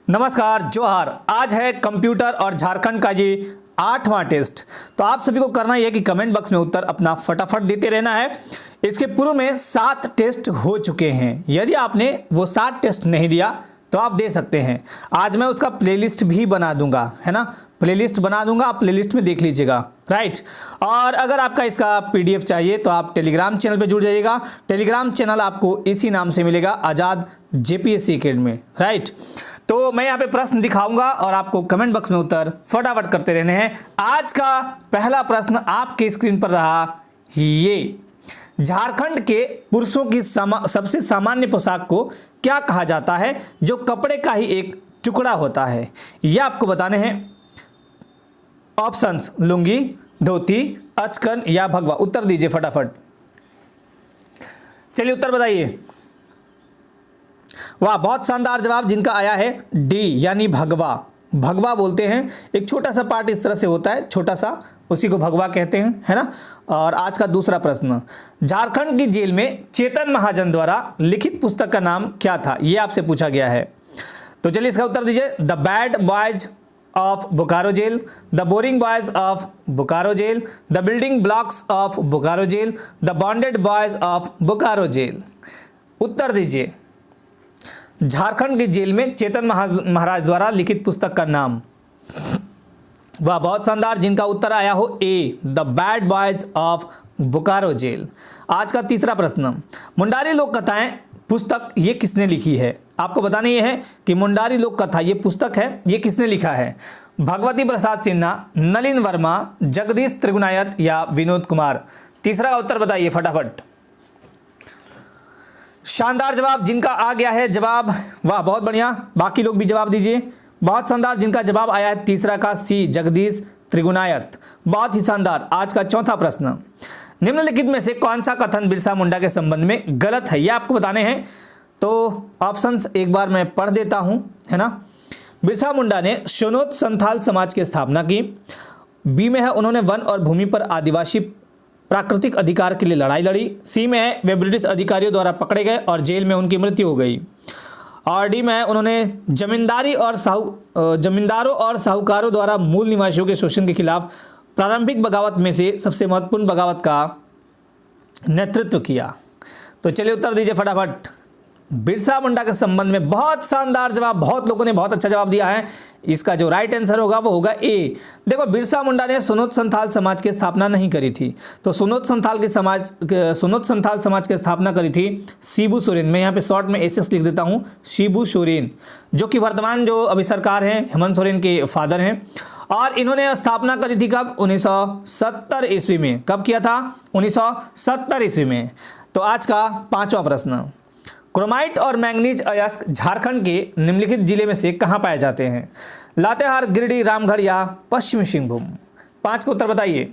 नमस्कार, जोहार। आज है कंप्यूटर और झारखंड का ये 8वां टेस्ट। तो आप सभी को करना यह है कि कमेंट बॉक्स में उत्तर अपना फटाफट देते रहना है। इसके पूर्व में 7 टेस्ट हो चुके हैं। यदि आपने वो 7 टेस्ट नहीं दिया तो आप दे सकते हैं। आज मैं उसका प्लेलिस्ट भी बना दूंगा, है ना। प्लेलिस्ट बना दूंगा, आप प्लेलिस्ट में देख लीजिएगा, राइट। और अगर आपका इसका पीडीएफ चाहिए तो आप टेलीग्राम चैनल पे जुड़ जाइएगा। टेलीग्राम चैनल आपको इसी नाम से मिलेगा, आज़ाद जेपीएससी अकेडमी, राइट। तो मैं यहाँ पे प्रश्न दिखाऊंगा और आपको कमेंट बॉक्स में उत्तर फटाफट करते रहने हैं। आज का पहला प्रश्न आपके स्क्रीन पर रहा ये, झारखंड के पुरुषों की सबसे सामान्य पोशाक को क्या कहा जाता है जो कपड़े का ही एक टुकड़ा होता है। यह आपको बताने हैं। ऑप्शंस लुंगी, धोती, अचकन या भगवा। उत्तर दीजिए फटाफट। चलिए उत्तर बताइए। वाह, बहुत शानदार जवाब जिनका आया है डी यानी भगवा। भगवा बोलते हैं, एक छोटा सा पार्ट इस तरह से होता है, छोटा सा, उसी को भगवा कहते हैं, है ना। और आज का दूसरा प्रश्न, झारखंड की जेल में चेतन महाजन द्वारा लिखित पुस्तक का नाम क्या था, यह आपसे पूछा गया है। तो चलिए इसका उत्तर दीजिए। The bad boys of Bokaro jail, the boring boys of Bokaro jail, the building blocks of Bokaro jail, the bonded boys of Bokaro jail. उत्तर दीजिए। झारखंड की जेल में चेतन महाराज द्वारा लिखित पुस्तक का नाम। वह बहुत शानदार जिनका उत्तर आया हो A, the bad boys of Bokaro jail. आज का तीसरा प्रश्न, मुंडारी लोक कथाएं पुस्तक ये किसने लिखी है। आपको बताना ये है कि मुंडारी लोक कथा ये पुस्तक है, ये किसने लिखा है। भगवती प्रसाद सिन्हा, नलिन वर्मा, जगदीश त्रिगुनायत या विनोद कुमार। तीसरा का उत्तर बताइए फटाफट। शानदार जवाब जिनका आ गया है जवाब, वाह बहुत बढ़िया। बाकी लोग भी जवाब दीजिए। बहुत शानदार जिनका जवाब आया है तीसरा का सी, जगदीश त्रिगुनायत। बहुत ही शानदार। आज का चौथा प्रश्न, निम्नलिखित में से कौन सा कथन बिरसा मुंडा के संबंध में गलत है, यह आपको बताने हैं। तो ऑप्शंस एक बार मैं पढ़ देता हूं, है ना। बिरसा मुंडा ने सोनोत संथाल समाज की स्थापना की। बी में है उन्होंने वन और भूमि पर आदिवासी प्राकृतिक अधिकार के लिए लड़ाई लड़ी। सी में है वे ब्रिटिश अधिकारियों द्वारा पकड़े गए और जेल में उनकी मृत्यु हो गई। और डी में है उन्होंने जमींदारों और साहूकारों द्वारा मूल निवासियों के शोषण के खिलाफ प्रारंभिक बगावत में से सबसे महत्वपूर्ण बगावत का नेतृत्व किया। तो चलिए उत्तर दीजिए फटाफट। बिरसा मुंडा के संबंध में बहुत शानदार जवाब, बहुत लोगों ने बहुत अच्छा जवाब दिया है। इसका जो राइट आंसर होगा वो होगा ए। देखो, बिरसा मुंडा ने सोनोत संथाल समाज की स्थापना नहीं करी थी। तो सोनोत संथाल समाज की स्थापना करी थी शिबू सोरेन। मैं यहाँ पे शॉर्ट में एसएस लिख देता हूँ, शिबू सोरेन, जो कि वर्तमान जो अभी सरकार है हेमंत सोरेन के फादर हैं। और इन्होंने स्थापना करी थी कब, 1970 ईस्वी में। कब किया था, 1970 ईस्वी में। तो आज का पांचवा प्रश्न, क्रोमाइट और मैंगनीज अयस्क झारखंड के निम्नलिखित जिले में से कहाँ पाए जाते हैं। लातेहार, गिरिडीह, रामगढ़ या पश्चिमी सिंहभूम। 5 का उत्तर बताइए।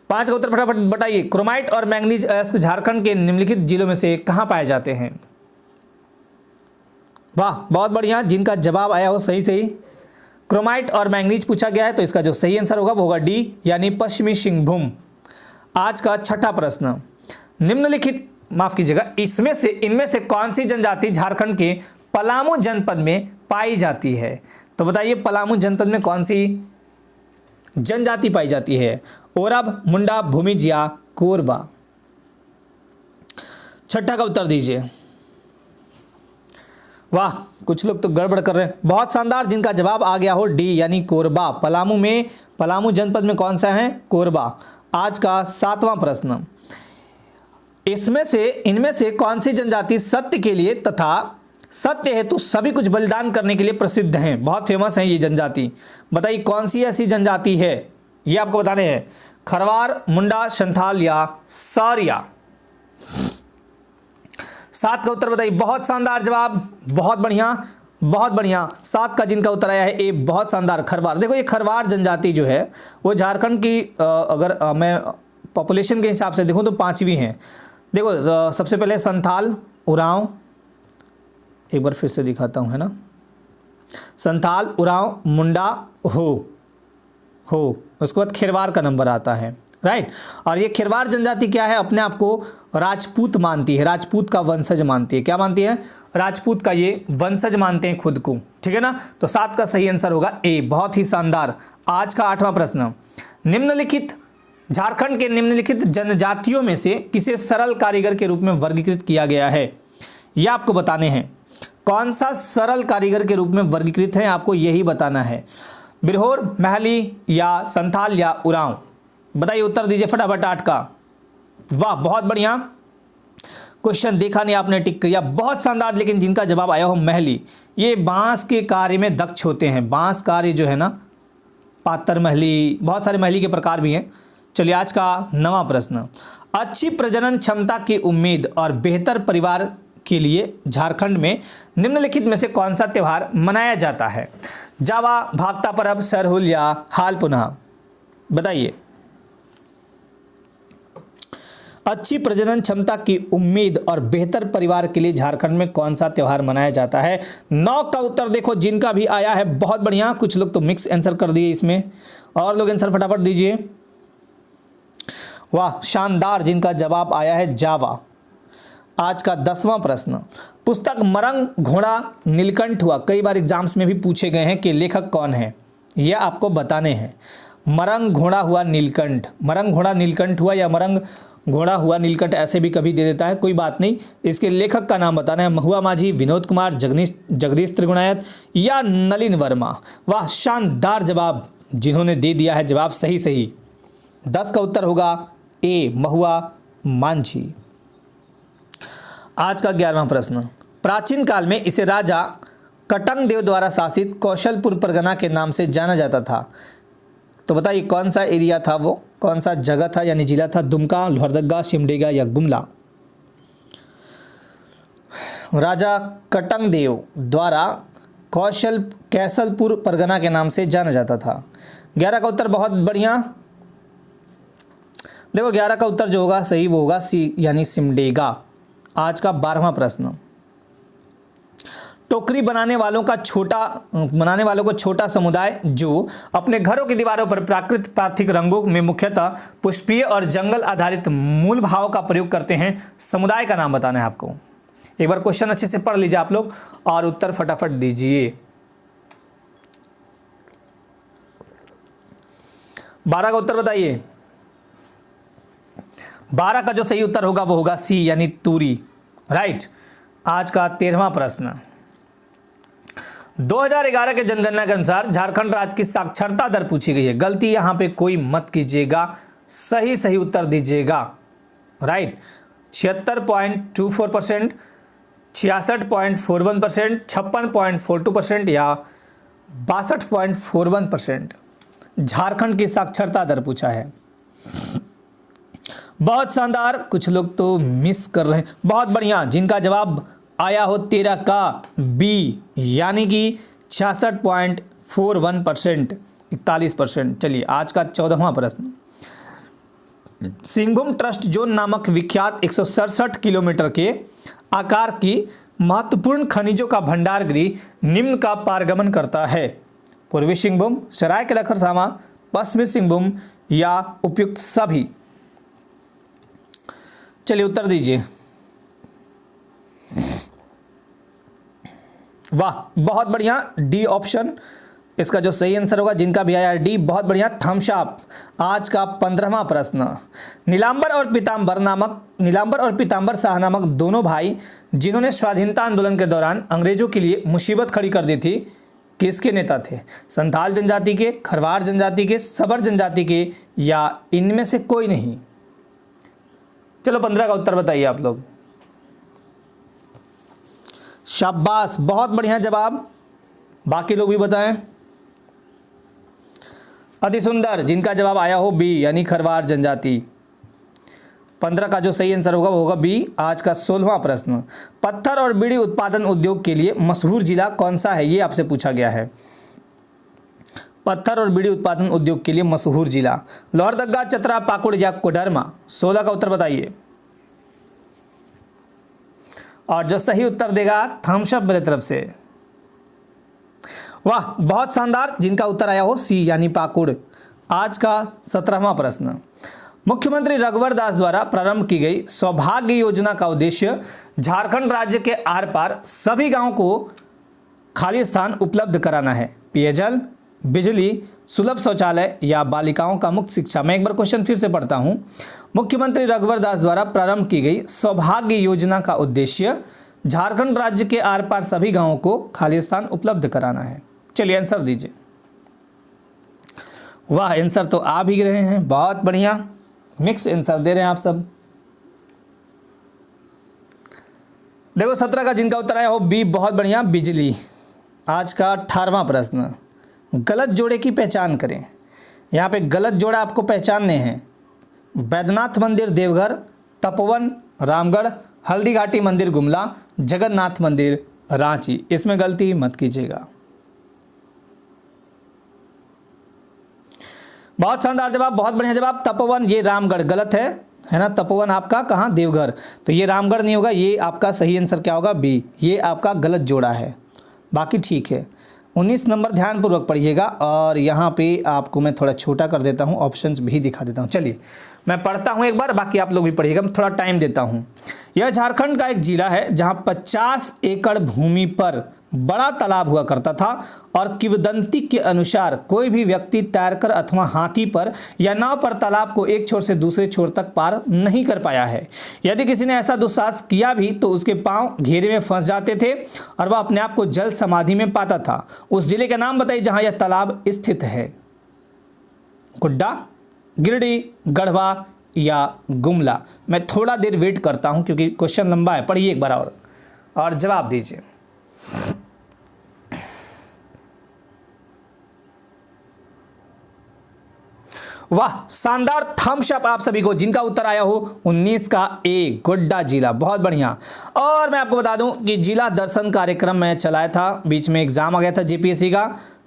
5 का उत्तर फटाफट बताइए। क्रोमाइट और मैंगनीज अयस्क झारखंड के निम्नलिखित जिलों में से कहाँ पाए जाते हैं। वाह बहुत बढ़िया, जिनका जवाब आया हो सही। क्रोमाइट और मैंगनीज पूछा गया है, तो इसका जो सही आंसर होगा वो होगा डी यानी पश्चिमी सिंहभूम। आज का छठा प्रश्न, निम्नलिखित माफ कीजिएगा, इनमें से कौन सी जनजाति झारखंड के पलामू जनपद में पाई जाती है। तो बताइए, पलामू जनपद में कौन सी जनजाति पाई जाती है। ओरब, मुंडा, भूमिज या कोरबा। छठा का उत्तर दीजिए। वाह, कुछ लोग तो गड़बड़ कर रहे हैं। बहुत शानदार जिनका जवाब आ गया हो डी यानी कोरबा। पलामू जनपद में कौन सा है, कोरबा। आज का 7वां प्रश्न, इनमें से कौन सी जनजाति सत्य के लिए तथा सत्य हेतु सभी कुछ बलिदान करने के लिए प्रसिद्ध हैं, बहुत फेमस है ये जनजाति। बताइए कौन सी ऐसी जनजाति है, ये आपको बताने हैं। खरवार, मुंडा, संथाल या सौरिया। 7 का उत्तर बताइए। बहुत शानदार जवाब, बहुत बढ़िया। 7 का जिनका उत्तर आया है ए, बहुत शानदार, खरवार। देखो, ये खरवार जनजाति जो है वो झारखंड की अगर मैं पॉपुलेशन के हिसाब से देखूं तो 5वीं है। देखो, सबसे पहले संथाल, उरांव, एक बार फिर से दिखाता हूं, है ना। संथाल, उरांव, मुंडा, हो उसके बाद खिरवार का नंबर आता है, राइट। और ये खिरवार जनजाति क्या है, अपने आप को राजपूत मानती है, राजपूत का वंशज मानती है। क्या मानती है, राजपूत का ये वंशज मानते हैं खुद को। ठीक है ना। तो 7 का सही आंसर होगा ए। बहुत ही शानदार। आज का 8वां प्रश्न, निम्नलिखित झारखंड के निम्नलिखित जनजातियों में से किसे सरल कारीगर के रूप में वर्गीकृत किया गया है, यह आपको बताने हैं। कौन सा सरल कारीगर के रूप में वर्गीकृत है, आपको यही बताना है। बिरहोर, महली या संथाल या उरांव, बताइए उत्तर दीजिए फटाफट 8 का। वाह बहुत बढ़िया क्वेश्चन, देखा नहीं आपने, टिक किया, बहुत शानदार। लेकिन जिनका जवाब आया हो महली, ये बांस के कार्य में दक्ष होते हैं। बांस कार्य जो है ना, पातर महली, बहुत सारे महली के प्रकार भी हैं। चलिए आज का 9वां प्रश्न, अच्छी प्रजनन क्षमता की उम्मीद और बेहतर परिवार के लिए झारखंड में निम्नलिखित में से कौन सा त्यौहार मनाया जाता है। जावा, भागता पर्व, सरहुल या हाल पुनः, बताइए। अच्छी प्रजनन क्षमता की उम्मीद और बेहतर परिवार के लिए झारखंड में कौन सा त्यौहार मनाया जाता है। 9 का उत्तर देखो जिनका भी आया है, बहुत बढ़िया। कुछ लोग तो मिक्स आंसर कर दिए इसमें, और लोग आंसर फटाफट दीजिए। वाह शानदार, जिनका जवाब आया है जावा। आज का 10वां प्रश्न, पुस्तक मरंग घोड़ा नीलकंठ हुआ कई बार एग्जाम्स में भी पूछे गए हैं कि लेखक कौन है, यह आपको बताने हैं। मरंग घोड़ा हुआ नीलकंठ, मरंग घोड़ा नीलकंठ हुआ या मरंग घोड़ा हुआ नीलकंठ, ऐसे भी कभी दे देता है, कोई बात नहीं। इसके लेखक का नाम बताना है। महुआ माझी, विनोद कुमार, जगदीश त्रिगुणायत या नलिन वर्मा। वाह शानदार जवाब, जिन्होंने दे दिया है जवाब सही। 10 का उत्तर होगा ए, महुआ माझी। आज का 11वां प्रश्न, प्राचीन काल में इसे राजा कटंग देव द्वारा शासित कौशलपुर परगना के नाम से जाना जाता था। तो बताइए कौन सा एरिया था वो, कौन सा जगह था यानी जिला था। दुमका, लोहरदगा, सिमडेगा या गुमला। राजा कटंग देव द्वारा कैसलपुर परगना के नाम से जाना जाता था। 11 का उत्तर बहुत बढ़िया। देखो 11 का उत्तर जो होगा सही वो होगा सी यानी सिमडेगा। आज का 12वां प्रश्न, टोकरी बनाने वालों को छोटा समुदाय जो अपने घरों की दीवारों पर प्राकृतिक पार्थिक रंगों में मुख्यतः पुष्पीय और जंगल आधारित मूल भाव का प्रयोग करते हैं, समुदाय का नाम बताना है आपको। एक बार क्वेश्चन अच्छे से पढ़ लीजिए आप लोग और उत्तर फटाफट दीजिए। 12 का उत्तर बताइए। 12 का जो सही उत्तर होगा वो होगा सी यानी तूरी, राइट। आज का 13वां प्रश्न, 2011 के जनगणना के अनुसार झारखंड राज्य की साक्षरता दर पूछी गई है। गलती यहां पे कोई मत कीजिएगा, सही उत्तर दीजिएगा, राइट। 76.24%, 66.41%, 56.42% या 62.41% झारखंड की साक्षरता दर पूछा है। बहुत शानदार, कुछ लोग तो मिस कर रहे हैं, बहुत बढ़िया। जिनका जवाब आया हो 13 का बी यानी कि 66.41%, 41%। चलिए आज का 14वां प्रश्न, सिंहभूम ट्रस्ट जोन नामक विख्यात 167 किलोमीटर के आकार की महत्वपूर्ण खनिजों का भंडार गृह निम्न का पारगमन करता है। पूर्वी सिंहभूम, सरायकेला खरसावां, पश्चिमी सिंहभूम या उपयुक्त सभी। चलिए उत्तर दीजिए। वाह बहुत बढ़िया, डी ऑप्शन इसका जो सही आंसर होगा। जिनका भी आया डी, बहुत बढ़िया, थम्स अप। आज का 15वां प्रश्न, नीलांबर और पीतांबर शाह नामक दोनों भाई जिन्होंने स्वाधीनता आंदोलन के दौरान अंग्रेजों के लिए मुसीबत खड़ी कर दी थी, किसके नेता थे। संथाल जनजाति के, खरवार जनजाति के, सबर जनजाति के या इनमें से कोई नहीं। चलो 15 का उत्तर बताइए आप लोग। शाबाश, बहुत बढ़िया जवाब। बाकी लोग भी बताएं। अति सुंदर, जिनका जवाब आया हो बी यानी खरवार जनजाति। 15 का जो सही आंसर होगा वो होगा बी। आज का 16वां प्रश्न, पत्थर और बीड़ी उत्पादन उद्योग के लिए मशहूर जिला कौन सा है, ये आपसे पूछा गया है। पत्थर और बीड़ी उत्पादन उद्योग के लिए मशहूर जिला लोहरदगा, चतरा, पाकुड़ या कोडरमा। 16 का उत्तर बताइए। और जो सही उत्तर देगा थम्स अप मेरे तरफ से। वाह बहुत शानदार, जिनका उत्तर आया हो सी यानी पाकुड़। आज का 17वां प्रश्न, मुख्यमंत्री रघुवर दास द्वारा प्रारंभ की गई सौभाग्य योजना का उद्देश्य झारखंड राज्य के आर पार सभी गांवों को खाली स्थान उपलब्ध कराना है? पेयजल, बिजली, सुलभ शौचालय या बालिकाओं का मुक्त शिक्षा? मैं एक बार क्वेश्चन फिर से पढ़ता हूं। मुख्यमंत्री रघुवर दास द्वारा प्रारंभ की गई सौभाग्य योजना का उद्देश्य झारखंड राज्य के आर पार सभी गांवों को खाली स्थान उपलब्ध कराना है। चलिए आंसर दीजिए। वाह, आंसर तो आ भी रहे हैं, बहुत बढ़िया, मिक्स आंसर दे रहे हैं आप सब। देखो 17 का जिनका उत्तर आया हो बी, बहुत बढ़िया, बिजली। आज का 18वां प्रश्न, गलत जोड़े की पहचान करें। यहाँ पे गलत जोड़ा आपको पहचानने हैं। बैद्यनाथ मंदिर देवघर, तपोवन रामगढ़, हल्दी घाटी मंदिर गुमला, जगन्नाथ मंदिर रांची। इसमें गलती मत कीजिएगा। बहुत शानदार जवाब, बहुत बढ़िया जवाब। तपोवन ये रामगढ़ गलत है ना। तपोवन आपका कहाँ? देवघर। तो ये रामगढ़ नहीं होगा, ये आपका सही आंसर क्या होगा? बी, ये आपका गलत जोड़ा है। बाकी ठीक है। 19 नंबर ध्यानपूर्वक पढ़िएगा और यहाँ पे आपको मैं थोड़ा छोटा कर देता हूँ, ऑप्शंस भी दिखा देता हूँ। चलिए मैं पढ़ता हूँ एक बार, बाकी आप लोग भी पढ़िएगा, मैं थोड़ा टाइम देता हूँ। यह झारखंड का एक जिला है जहाँ 50 एकड़ भूमि पर बड़ा तालाब हुआ करता था और किंवदंती के अनुसार कोई भी व्यक्ति तैरकर अथवा हाथी पर या नाव पर तालाब को एक छोर से दूसरे छोर तक पार नहीं कर पाया है। यदि किसी ने ऐसा दुस्साहस किया भी तो उसके पांव घेरे में फंस जाते थे और वह अपने आप को जल समाधि में पाता था। उस जिले का नाम बताइए जहां यह तालाब स्थित है। गोड्डा, गिरिडीह, गढ़वा या गुमला? मैं थोड़ा देर वेट करता हूं क्योंकि क्वेश्चन लंबा है। पढ़िए एक बार और जवाब दीजिए। वाह, शानदार, थम्स अप आप सभी को। जिनका उत्तर आया हो 19 का ए, गोड्डा जिला, बहुत बढ़िया। और मैं आपको बता दूं कि जिला दर्शन कार्यक्रम मैं चलाया था, बीच में एग्जाम आ गया था जेपीएससी का,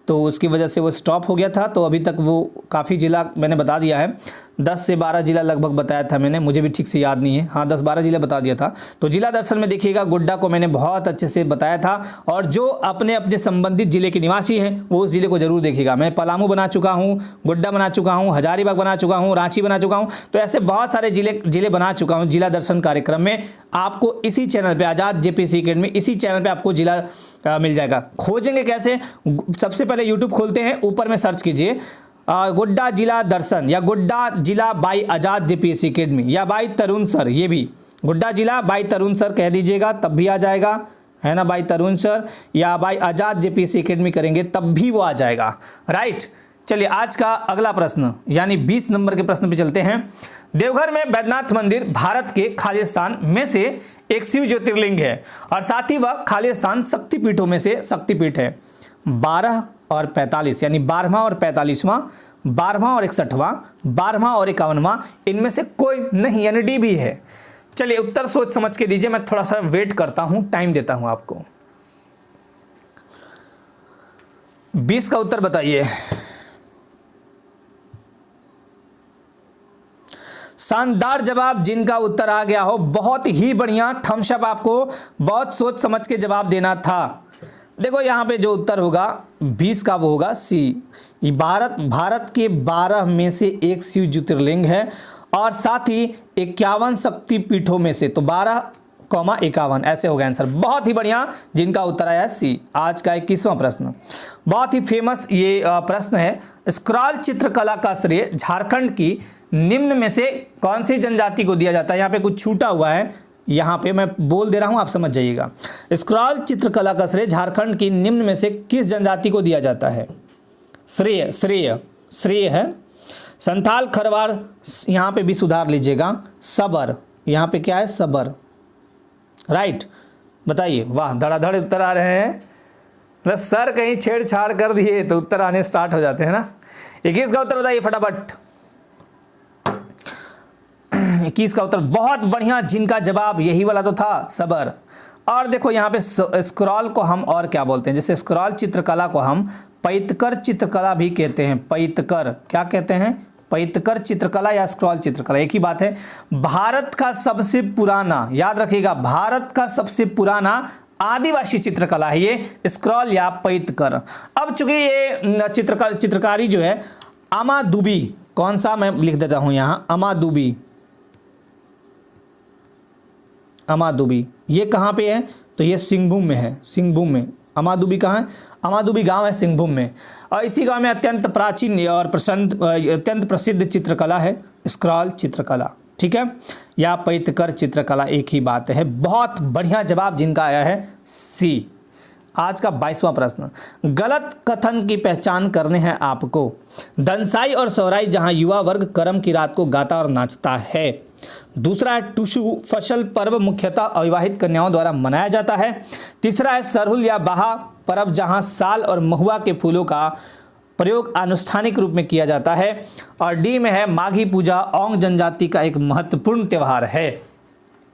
तो उसकी वजह से वो स्टॉप हो गया था। तो अभी तक वो काफ़ी जिला मैंने बता दिया है, 10 से 12 जिला लगभग बताया था मैंने, मुझे भी ठीक से याद नहीं है, हाँ 10-12 जिला बता दिया था। तो जिला दर्शन में देखिएगा गोड्डा को मैंने बहुत अच्छे से बताया था। और जो अपने अपने संबंधित जिले के निवासी हैं वो उस जिले को जरूर देखिएगा। मैं पलामू बना चुका हूँ, गोड्डा बना चुका हूँ, हजारीबाग बना चुका हूँ, रांची बना चुका हूँ, तो ऐसे बहुत सारे जिले बना चुका हूँ जिला दर्शन कार्यक्रम में। आपको इसी चैनल पर, आज़ाद जेपीएससी अकेडमी, इसी चैनल पर आपको जिला मिल जाएगा। खोजेंगे कैसे? सबसे पहले यूट्यूब खोलते हैं, ऊपर में सर्च कीजिए गोड्डा जिला दर्शन या गोड्डा जिला बाई आज़ाद जेपीएससी अकेडमी या बाई तरुण सर, ये भी गोड्डा जिला बाई तरुण सर कह दीजिएगा तब भी आ जाएगा, है ना, बाई तरुण सर या बाई आज़ाद जेपीएससी अकेडमी करेंगे तब भी वो आ जाएगा, राइट। चलिए आज का अगला प्रश्न यानी 20 नंबर के प्रश्न पे चलते हैं। देवघर में बैद्यनाथ मंदिर भारत के खाली स्थान में से एक शिव ज्योतिर्लिंग है और साथ ही वह खाली स्थान शक्तिपीठों में से शक्तिपीठ है। 12 और 45 यानी 12वां और 45वां, 12वां और 61वां, 12वां और 51वां, इनमें से कोई नहीं यानी डी भी है। चलिए उत्तर सोच समझ के दीजिए, मैं थोड़ा सा वेट करता हूं, टाइम देता हूं आपको। 20 का उत्तर बताइए। शानदार जवाब, जिनका उत्तर आ गया हो बहुत ही बढ़िया, थम्स अप आपको, बहुत सोच समझ के जवाब देना था। देखो यहाँ पे जो उत्तर होगा 20 का वो होगा सी। भारत के 12 में से एक शिव ज्योतिर्लिंग है और साथ ही 51 शक्तिपीठों में से, तो 12,51 ऐसे हो गया आंसर। बहुत ही बढ़िया, जिनका उत्तर आया सी। आज का 21वां प्रश्न बहुत ही फेमस ये प्रश्न है। स्क्रॉल चित्रकला का श्रेय झारखंड की निम्न में से कौन सी जनजाति को दिया जाता है? यहाँ पे कुछ छूटा हुआ है, यहाँ पे मैं बोल दे रहा हूँ, आप समझ जाइएगा। स्क्रॉल चित्रकला का श्रेय झारखंड की निम्न में से किस जनजाति को दिया जाता है? श्रेय है संथाल, खरवार, यहाँ पे भी सुधार लीजिएगा, सबर, यहाँ पे क्या है? सबर, राइट। बताइए, वाह धड़ाधड़ उत्तर आ रहे हैं। बस सर कहीं छेड़छाड़ कर दिए तो उत्तर आने स्टार्ट हो जाते हैं ना। 21 का उत्तर बताइए फटाफट। 21 का उत्तर बहुत बढ़िया, जिनका जवाब यही वाला तो था, सबर। और देखो यहाँ पे स्क्रॉल को हम और क्या बोलते हैं? जैसे स्क्रॉल चित्रकला को हम पैतकर चित्रकला भी कहते हैं। पैतकर क्या कहते हैं? पैतकर चित्रकला या स्क्रॉल चित्रकला एक ही बात है। भारत का सबसे पुराना, याद रखिएगा, भारत का सबसे पुराना आदिवासी चित्रकला है ये स्क्रॉल या पैतकर। अब चूंकि ये चित्रकारी जो है अमादुबी, कौन सा मैं लिख देता हूं यहाँ, अमादुबी, ये कहाँ पे है? तो ये सिंहभूम में है, सिंहभूम में अमादुबी कहाँ है? अमादुबी गांव है सिंहभूम में। और इसी गांव में अत्यंत प्राचीन और अत्यंत प्रसिद्ध चित्रकला है स्क्रॉल चित्रकला, ठीक है, या पैतकर चित्रकला, एक ही बात है। बहुत बढ़िया जवाब जिनका आया है सी। आज का 22वां प्रश्न, गलत कथन की पहचान करने हैं आपको। दनसाई और सोहराई जहां युवा वर्ग करम की रात को गाता और नाचता है। दूसरा है टुसू फसल पर्व मुख्यतः अविवाहित कन्याओं द्वारा मनाया जाता है। तीसरा है सरहुल या बाहा पर्व जहां साल और महुआ के फूलों का प्रयोग आनुष्ठानिक रूप में किया जाता है। और डी में है माघी पूजा औंग जनजाति का एक महत्वपूर्ण त्यौहार है।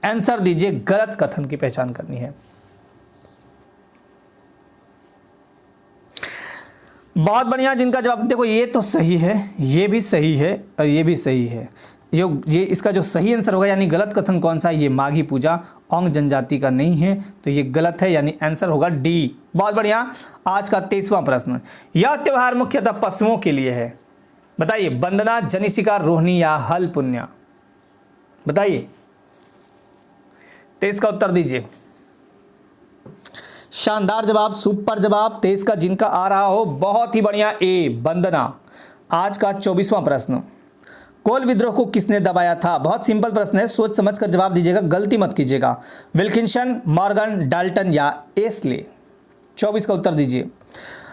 आंसर दीजिए, गलत कथन की पहचान करनी है। बहुत बढ़िया, जिनका जवाब देखो ये तो सही है, ये भी सही है और ये भी सही है। ये इसका जो सही आंसर होगा यानी गलत कथन कौन सा है? ये माघी पूजा औंग जनजाति का नहीं है, तो ये गलत है, यानी आंसर होगा डी। बहुत बढ़िया। आज का 23वां प्रश्न, यह त्यौहार मुख्यतः पशुओं के लिए है। बताइए, वंदना, जनिशिका, रोहिणी या हल पुण्या? बताइए, 23 का उत्तर दीजिए। शानदार जवाब, सुपर जवाब। 23 का जिनका आ रहा हो, बहुत ही बढ़िया, ए वंदना। आज का 24वां प्रश्न, कोल विद्रोह को किसने दबाया था? बहुत सिंपल प्रश्न है, सोच समझ कर जवाब दीजिएगा, गलती मत कीजिएगा। विल्किंसन, मॉर्गन, डाल्टन या एस्ले? 24 का उत्तर दीजिए।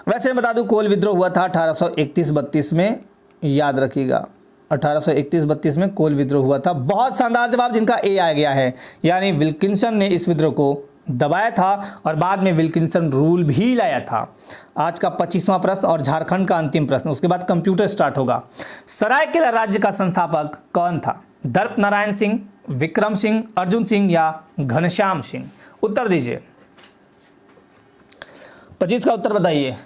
वैसे बता दूं, कोल विद्रोह हुआ था 1831-32 में, याद रखिएगा 1831-32 में कोल विद्रोह हुआ था। बहुत शानदार जवाब, जिनका ए आ गया है, यानी विल्किंसन ने इस विद्रोह को दबाया था और बाद में विल्किंसन रूल भी लाया था। आज का 25वां प्रश्न और झारखंड का अंतिम प्रश्न, उसके बाद कंप्यूटर स्टार्ट होगा। सरायकेला राज्य का संस्थापक कौन था? दर्प नारायण सिंह, विक्रम सिंह, अर्जुन सिंह या घनश्याम सिंह? उत्तर दीजिए। 25 का उत्तर बताइए।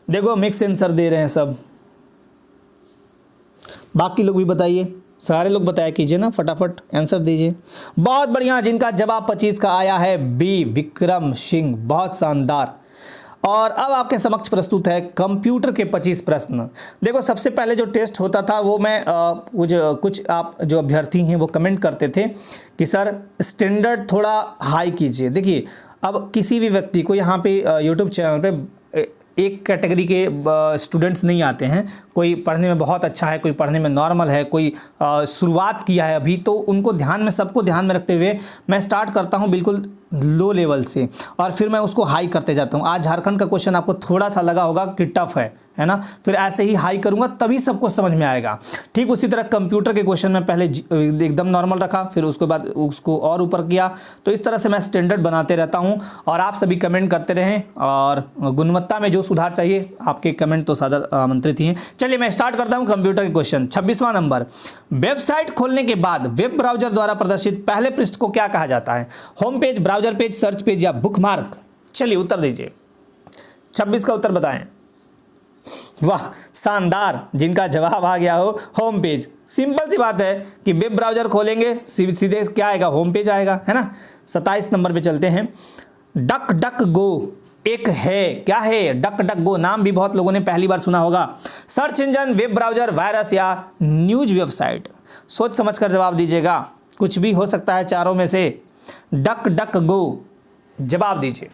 देखो मिक्स आंसर दे रहे हैं सब, बाकी लोग भी बताइए, सारे लोग बताया कीजिए ना, फटाफट आंसर दीजिए। बहुत बढ़िया, जिनका जवाब 25 का आया है बी, विक्रम सिंह। बहुत शानदार। और अब आपके समक्ष प्रस्तुत है कंप्यूटर के 25 प्रश्न। देखो, सबसे पहले जो टेस्ट होता था वो मैं कुछ आप जो अभ्यर्थी हैं वो कमेंट करते थे कि सर स्टैंडर्ड थोड़ा हाई कीजिए। देखिए, अब किसी भी व्यक्ति को यहाँ पे यूट्यूब चैनल पे एक कैटेगरी के स्टूडेंट्स नहीं आते हैं। कोई पढ़ने में बहुत अच्छा है, कोई पढ़ने में नॉर्मल है, कोई शुरुआत किया है अभी, तो उनको सबको ध्यान में रखते हुए मैं स्टार्ट करता हूं बिल्कुल लो लेवल से और फिर मैं उसको हाई करते जाता हूं। आज झारखंड का क्वेश्चन आपको थोड़ा सा लगा होगा कि टफ है ना, फिर ऐसे ही हाई करूंगा तभी सबको समझ में आएगा। ठीक उसी तरह कंप्यूटर के क्वेश्चन में पहले एकदम नॉर्मल रखा, फिर उसके बाद उसको और ऊपर किया, तो इस तरह से मैं स्टैंडर्ड बनाते रहता हूं। और आप सभी कमेंट करते रहें और गुणवत्ता में जो सुधार चाहिए, आपके कमेंट तो सादर आमंत्रित ही हैं। चलिए मैं स्टार्ट करता हूं कंप्यूटर के क्वेश्चन। 26वां नंबर, वेबसाइट खोलने के बाद वेब ब्राउजर द्वारा प्रदर्शित पहले पृष्ठ को क्या कहा जाता है? Home page, browser page, search page या बुकमार्क? चलिए उत्तर दीजिए। 26 का उत्तर बताएं। वाह शानदार, जिनका जवाब आ गया हो होम पेज। सिंपल सी बात है कि वेब ब्राउजर खोलेंगे सीधे क्या आएगा? होम पेज आएगा, है ना। 27 नंबर पे चलते हैं। डक डक गो एक है, क्या है? डक डक गो नाम भी बहुत लोगों ने पहली बार सुना होगा। Search engine, web browser, virus या न्यूज वेबसाइट? सोच समझकर जवाब दीजिएगा, कुछ भी हो सकता है चारों में से। डक डक गो जवाब दीजिए।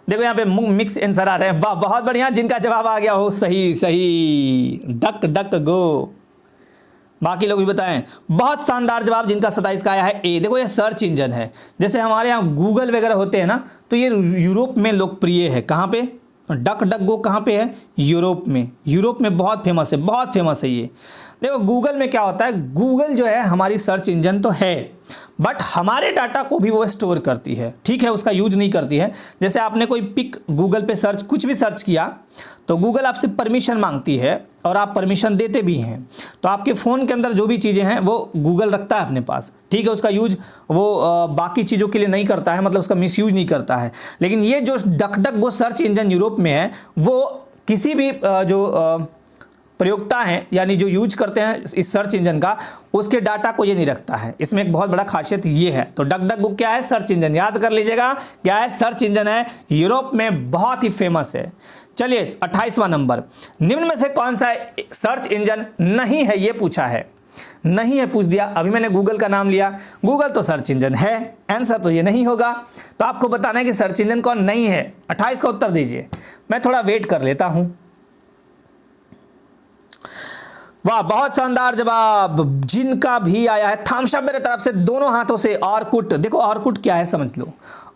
देखो यहाँ पे मिक्स आंसर आ रहे हैं। वाह बहुत बढ़िया, जिनका जवाब आ गया हो सही, डक डक गो। बाकी लोग भी बताएं। बहुत शानदार जवाब, जिनका 27 का आया है ए। देखो ये सर्च इंजन है, जैसे हमारे यहाँ गूगल वगैरह होते हैं ना, तो ये यूरोप में लोकप्रिय है। कहाँ पे? डक डक गो कहाँ पे है? यूरोप में। यूरोप में बहुत फेमस है, बहुत फेमस है ये। देखो गूगल में क्या होता है, गूगल जो है हमारी सर्च इंजन तो है, बट हमारे डाटा को भी वो स्टोर करती है, ठीक है, उसका यूज नहीं करती है। जैसे आपने कोई पिक गूगल पे सर्च, कुछ भी सर्च किया, तो गूगल आपसे परमिशन मांगती है और आप परमिशन देते भी हैं। तो आपके फ़ोन के अंदर जो भी चीज़ें हैं वो गूगल रखता है अपने पास, ठीक है, उसका यूज वो बाकी चीज़ों के लिए नहीं करता है, मतलब उसका मिसयूज नहीं करता है। लेकिन ये जो duck duck go search engine Europe में है, वो किसी भी जो प्रयोक्ता हैं यानी जो यूज करते हैं इस सर्च इंजन का, उसके डाटा को ये नहीं रखता है। इसमें एक बहुत बड़ा खासियत ये है। तो डक डक गो क्या है? Search engine. याद कर लीजिएगा क्या है? सर्च इंजन है, यूरोप में बहुत ही फेमस है। चलिए 28वां नंबर, निम्न में से कौन सा सर्च इंजन नहीं है, ये पूछा है। नहीं है पूछ दिया, अभी मैंने गूगल का नाम लिया, गूगल तो सर्च इंजन है, आंसर तो ये नहीं होगा। तो आपको बताना है कि सर्च इंजन कौन नहीं है। 28 का उत्तर दीजिए, मैं थोड़ा वेट कर लेता हूं। वाह, बहुत शानदार जवाब जिनका भी आया है, थम्स अप मेरे तरफ से दोनों हाथों से। ऑर्कुट, देखो ऑर्कुट क्या है समझ लो।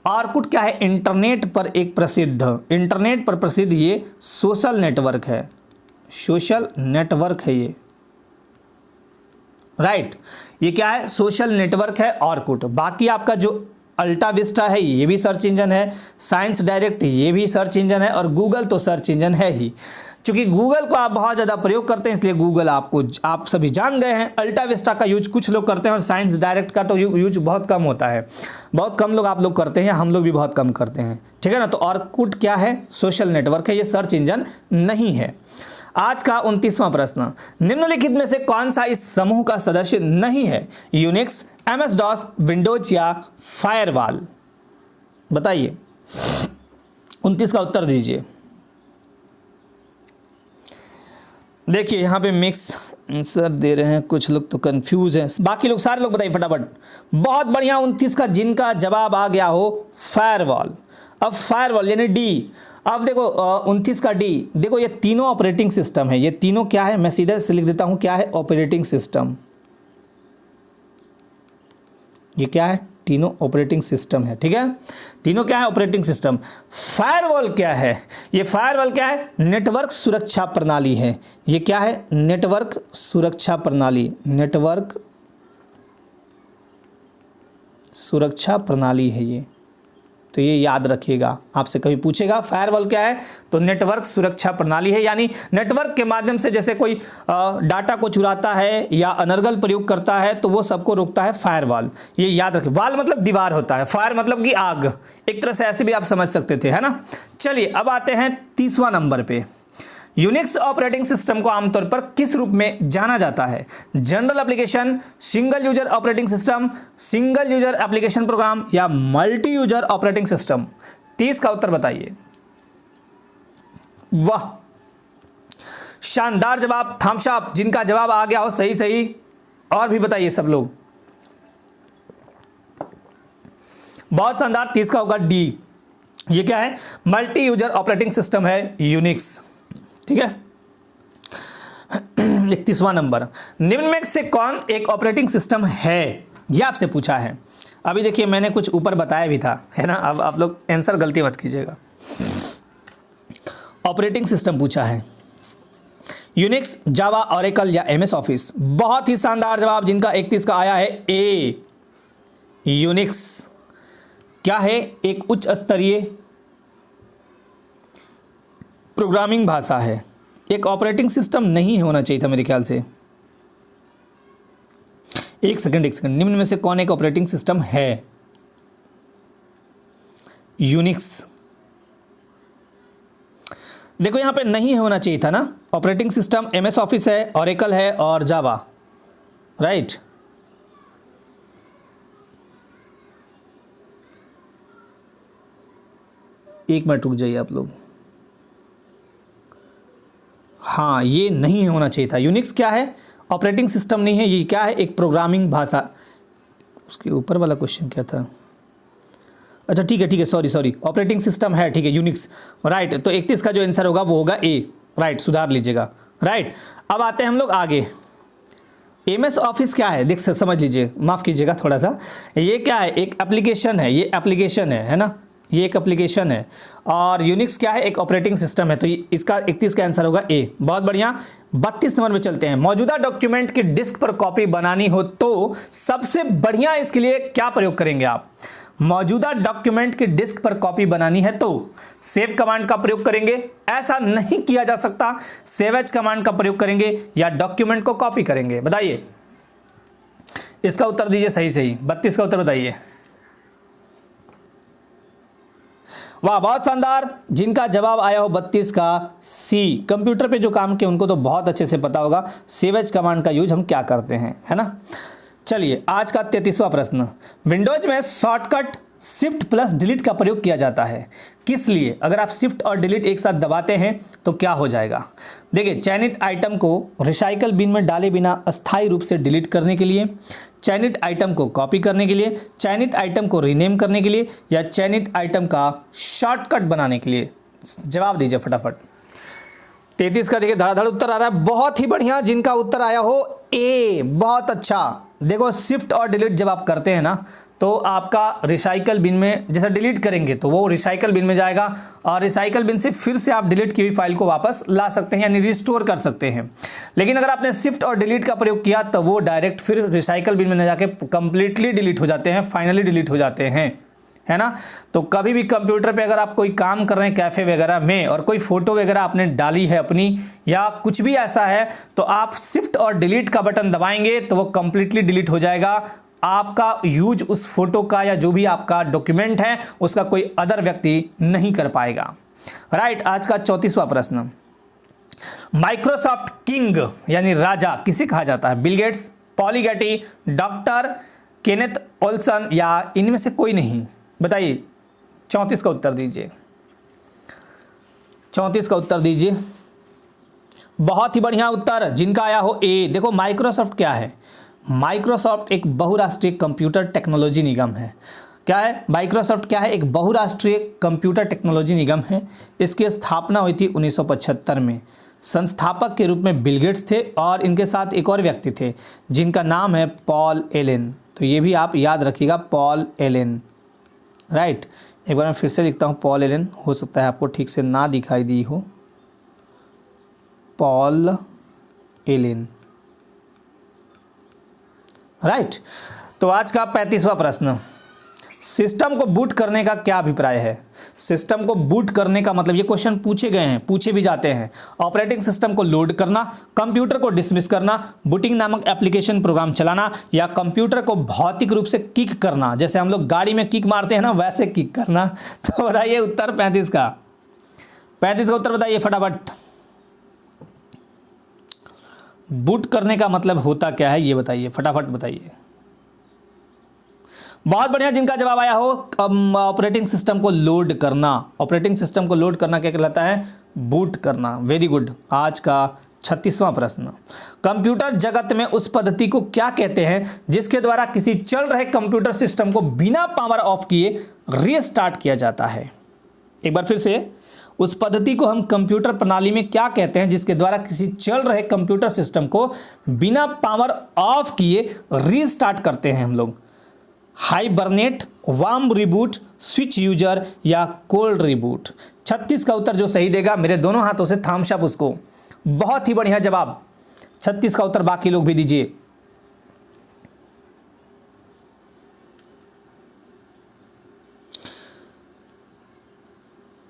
ऑर्कुट क्या है? इंटरनेट पर एक प्रसिद्ध, इंटरनेट पर प्रसिद्ध ये सोशल नेटवर्क है, सोशल नेटवर्क है ये, राइट। ये क्या है? सोशल नेटवर्क है ऑर्कुट। बाकी आपका जो अल्टा विस्टा है ये भी सर्च इंजन है, साइंस डायरेक्ट ये भी सर्च इंजन है, और गूगल तो सर्च इंजन है ही। क्योंकि गूगल को आप बहुत ज़्यादा प्रयोग करते हैं इसलिए गूगल आप सभी जान गए हैं। अल्टा विस्टा का यूज कुछ लोग करते हैं और साइंस डायरेक्ट का तो यूज बहुत कम होता है, बहुत कम लोग आप लोग करते हैं, हम लोग भी बहुत कम करते हैं, ठीक है ना। तो ऑर्कुट क्या है? सोशल नेटवर्क है, ये सर्च इंजन नहीं है। आज का 29वां प्रश्न, निम्नलिखित में से कौन सा इस समूह का सदस्य नहीं है? यूनिक्स, एमएस डॉस, विंडोज या फायरवॉल? बताइए, 29 का उत्तर दीजिए। देखिए यहाँ पे मिक्स आंसर दे रहे हैं, कुछ लोग तो कंफ्यूज हैं, बाकी लोग सारे लोग बताइए फटाफट। बहुत बढ़िया, 29 का जिनका जवाब आ गया हो फायरवॉल। अब फायरवॉल यानी डी। अब देखो 29 का डी, देखो ये तीनों ऑपरेटिंग सिस्टम है। ये तीनों क्या है? मैं सीधे से लिख देता हूं, क्या है? Operating system. ये क्या है? तीनों ऑपरेटिंग सिस्टम है, ठीक है। तीनों क्या है? Operating system. फायरवॉल क्या है? ये फायरवॉल क्या है? नेटवर्क सुरक्षा प्रणाली है। ये क्या है? नेटवर्क सुरक्षा प्रणाली, नेटवर्क सुरक्षा प्रणाली है ये। तो ये याद रखिएगा, आपसे कभी पूछेगा फायरवॉल क्या है तो नेटवर्क सुरक्षा प्रणाली है। यानी नेटवर्क के माध्यम से जैसे कोई डाटा को चुराता है या अनर्गल प्रयोग करता है तो वो सबको रोकता है फायरवॉल। ये याद रखिए। वॉल मतलब दीवार होता है, फायर मतलब कि आग, एक तरह से ऐसे भी आप समझ सकते थे, है ना। चलिए अब आते हैं 30वां नंबर पे। यूनिक्स ऑपरेटिंग सिस्टम को आमतौर पर किस रूप में जाना जाता है? General application, single user operating system, single user application program या मल्टी यूजर ऑपरेटिंग सिस्टम? 30 का उत्तर बताइए। वाह, शानदार जवाब, थम्स अप जिनका जवाब आ गया हो सही सही। और भी बताइए सब लोग, बहुत शानदार। 30 का होगा डी। ये क्या है? मल्टी यूजर ऑपरेटिंग सिस्टम है यूनिक्स, ठीक है। 31वां नंबर, निम्न में से कौन एक ऑपरेटिंग सिस्टम है? यह आपसे पूछा है। अभी देखिए मैंने कुछ ऊपर बताया भी था, है ना। अब आप लोग आंसर गलती मत कीजिएगा। ऑपरेटिंग सिस्टम पूछा है, यूनिक्स, जावा, ओरेकल या एमएस ऑफिस? बहुत ही शानदार जवाब जिनका 31 का आया है, ए यूनिक्स। क्या है? एक उच्च स्तरीय प्रोग्रामिंग भाषा है, एक ऑपरेटिंग सिस्टम नहीं होना चाहिए था मेरे ख्याल से। एक सेकंड, निम्न में से कौन एक ऑपरेटिंग सिस्टम है? यूनिक्स। देखो यहां पे नहीं होना चाहिए था ना, ऑपरेटिंग सिस्टम एमएस ऑफिस है, ओरेकल है और जावा, राइट। एक मिनट रुक जाइए आप लोग। हाँ, ये नहीं होना चाहिए था। यूनिक्स क्या है? ऑपरेटिंग सिस्टम नहीं है, ये क्या है? एक प्रोग्रामिंग भाषा। उसके ऊपर वाला क्वेश्चन क्या था? अच्छा ठीक है, सॉरी, ऑपरेटिंग सिस्टम है, ठीक है, यूनिक्स, राइट। तो 31 का जो आंसर होगा वो होगा ए, राइट, सुधार लीजिएगा, राइट। अब आते हैं हम लोग आगे। एमएस ऑफिस क्या है? देख समझ लीजिए, माफ़ कीजिएगा थोड़ा सा। ये क्या है? एक एप्लीकेशन है, ये एप्लीकेशन है ना, ये एक एप्लीकेशन है। और यूनिक्स क्या है? एक ऑपरेटिंग सिस्टम है। तो इसका 31 का आंसर होगा ए। बहुत बढ़िया। 32 नंबर में चलते हैं। मौजूदा डॉक्यूमेंट की डिस्क पर कॉपी बनानी हो तो सबसे बढ़िया इसके लिए क्या प्रयोग करेंगे आप? मौजूदा डॉक्यूमेंट की डिस्क पर कॉपी बनानी है तो सेव कमांड का प्रयोग करेंगे, ऐसा नहीं किया जा सकता, सेव एज कमांड का प्रयोग करेंगे या डॉक्यूमेंट को कॉपी करेंगे? बताइए, इसका उत्तर दीजिए सही। 32 का उत्तर बताइए। वाह, बहुत शानदार। जिनका जवाब आया हो 32 का सी। कंप्यूटर पे जो काम किए उनको तो बहुत अच्छे से पता होगा सेव एज कमांड का यूज हम क्या करते हैं, है ना। चलिए आज का 33वां प्रश्न। विंडोज में शॉर्टकट शिफ्ट प्लस डिलीट का प्रयोग किया जाता है। किस लिए? अगर आप शिफ्ट और डिलीट एक साथ दबाते हैं तो क्या हो जाएगा? देखिए, चयनित आइटम को रिसाइकल बिन में डाले बिना अस्थायी रूप से डिलीट करने के लिए, चयनित आइटम को कॉपी करने के लिए, चयनित आइटम को रीनेम करने के लिए, या चयनित आइटम का शॉर्टकट बनाने के लिए। जवाब दीजिए फटाफट। 33 का देखिए धड़ाधड़ उत्तर आ रहा है, बहुत ही बढ़िया। जिनका उत्तर आया हो ए, बहुत अच्छा। देखो, शिफ्ट और डिलीट जब आप करते हैं ना तो आपका रिसाइकल बिन में, जैसे डिलीट करेंगे तो वो रिसाइकल बिन में जाएगा और रिसाइकल बिन से फिर से आप डिलीट की हुई फाइल को वापस ला सकते हैं, यानी रिस्टोर कर सकते हैं। लेकिन अगर आपने शिफ्ट और डिलीट का प्रयोग किया तो वो डायरेक्ट फिर रिसाइकल बिन में न जाके कंप्लीटली डिलीट हो जाते हैं, फाइनली डिलीट हो जाते हैं, है ना। तो कभी भी कंप्यूटर पे अगर आप कोई काम कर रहे हैं कैफ़े वगैरह में और कोई फ़ोटो वगैरह आपने डाली है अपनी या कुछ भी ऐसा है, तो आप शिफ्ट और डिलीट का बटन दबाएंगे तो वो कंप्लीटली डिलीट हो जाएगा। आपका यूज उस फोटो का या जो भी आपका डॉक्यूमेंट है उसका कोई अदर व्यक्ति नहीं कर पाएगा। राइट। आज का 34वां प्रश्न, माइक्रोसॉफ्ट किंग यानी राजा किसे कहा जाता है? Bill Gates, Paul Getty, doctor Kenneth Olsen या इनमें से कोई नहीं? बताइए। 34 का उत्तर दीजिए। 34 का उत्तर दीजिए। बहुत ही बढ़िया उत्तर। जिनका आया हो ए। देखो, माइक्रोसॉफ्ट क्या है? माइक्रोसॉफ्ट एक बहुराष्ट्रीय कंप्यूटर टेक्नोलॉजी निगम है। क्या है माइक्रोसॉफ्ट? क्या है? एक बहुराष्ट्रीय कंप्यूटर टेक्नोलॉजी निगम है। इसकी स्थापना हुई थी 1975 में। संस्थापक के रूप में बिल गेट्स थे और इनके साथ एक और व्यक्ति थे जिनका नाम है पॉल एलेन। तो ये भी आप याद रखिएगा, पॉल एलेन। राइट। एक बार मैं फिर से लिखता हूँ, पॉल एलेन। हो सकता है आपको ठीक से ना दिखाई दी हो। Paul Allen. राइट। तो आज का 35वां प्रश्न, सिस्टम को बूट करने का क्या अभिप्राय है? सिस्टम को बूट करने का मतलब, ये क्वेश्चन पूछे गए हैं, पूछे भी जाते हैं। ऑपरेटिंग सिस्टम को लोड करना, कंप्यूटर को डिसमिस करना, बूटिंग नामक एप्लीकेशन प्रोग्राम चलाना, या कंप्यूटर को भौतिक रूप से किक करना, जैसे हम लोग गाड़ी में किक मारते हैं ना, वैसे किक करना। तो बताइए उत्तर 35 का। 35 का उत्तर बताइए फटाफट। बूट करने का मतलब होता क्या है ये बताइए, फटाफट बताइए। बहुत बढ़िया। जिनका जवाब आया हो ऑपरेटिंग सिस्टम को लोड करना। ऑपरेटिंग सिस्टम को लोड करना क्या कहलाता है? बूट करना। Very good. आज का 36वां प्रश्न, कंप्यूटर जगत में उस पद्धति को क्या कहते हैं जिसके द्वारा किसी चल रहे कंप्यूटर सिस्टम को बिना पावर ऑफ किए रीस्टार्ट किया जाता है? एक बार फिर से, उस पद्धति को हम कंप्यूटर प्रणाली में क्या कहते हैं जिसके द्वारा किसी चल रहे कंप्यूटर सिस्टम को बिना पावर ऑफ किए रीस्टार्ट करते हैं हम लोग? Hibernate, warm reboot, switch user या कोल्ड रिबूट? 36 का उत्तर जो सही देगा मेरे दोनों हाथों से थम्स अप उसको। बहुत ही बढ़िया जवाब। 36 का उत्तर बाकी लोग भी दीजिए।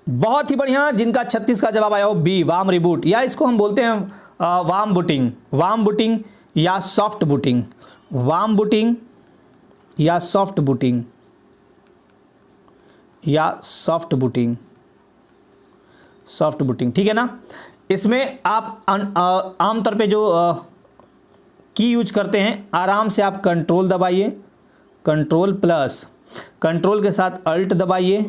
बहुत ही बढ़िया। जिनका 36 का जवाब आया हो बी, वार्म रिबूट, या इसको हम बोलते हैं वार्म बूटिंग। वार्म बूटिंग या सॉफ्ट बूटिंग। वार्म बूटिंग या सॉफ्ट बूटिंग, या सॉफ्ट बूटिंग। सॉफ्ट बूटिंग, ठीक है ना। इसमें आप आमतौर पे जो की यूज करते हैं, आराम से आप कंट्रोल दबाइए, कंट्रोल प्लस कंट्रोल के साथ अल्ट दबाइए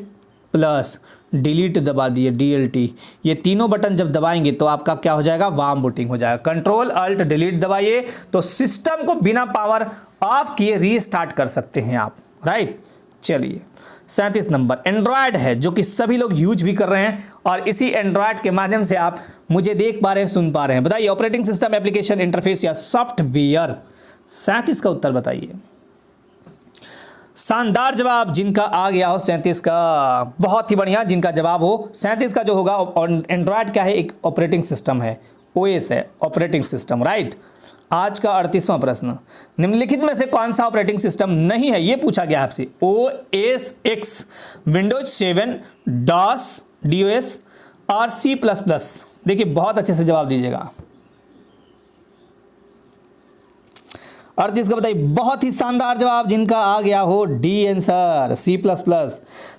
प्लस डिलीट दबा दिए, DLT। ये तीनों बटन जब दबाएंगे तो आपका क्या हो जाएगा? वार्म बूटिंग हो जाएगा। कंट्रोल अल्ट डिलीट दबाइए तो सिस्टम को बिना पावर ऑफ किए रीस्टार्ट कर सकते हैं आप। राइट। चलिए 37 नंबर, एंड्रॉयड है जो कि सभी लोग यूज भी कर रहे हैं और इसी एंड्रॉयड के माध्यम से आप मुझे देख पा रहे हैं, सुन पा रहे हैं। बताइए, ऑपरेटिंग सिस्टम, एप्लीकेशन, इंटरफेस या सॉफ्टवेयर? 37 का उत्तर बताइए। शानदार जवाब जिनका आ गया हो 37 का। बहुत ही बढ़िया। जिनका जवाब हो 37 का जो होगा, एंड्रॉयड क्या है? एक ऑपरेटिंग सिस्टम है, OS है, ऑपरेटिंग सिस्टम। राइट। आज का 38वां प्रश्न, निम्नलिखित में से कौन सा ऑपरेटिंग सिस्टम नहीं है? ये पूछा गया आपसे। OS X, विंडोज 7, DOS और C++? देखिए, बहुत अच्छे से जवाब दीजिएगा। 38 का बताइए। बहुत ही शानदार जवाब जिनका आ गया हो डी आंसर, C++।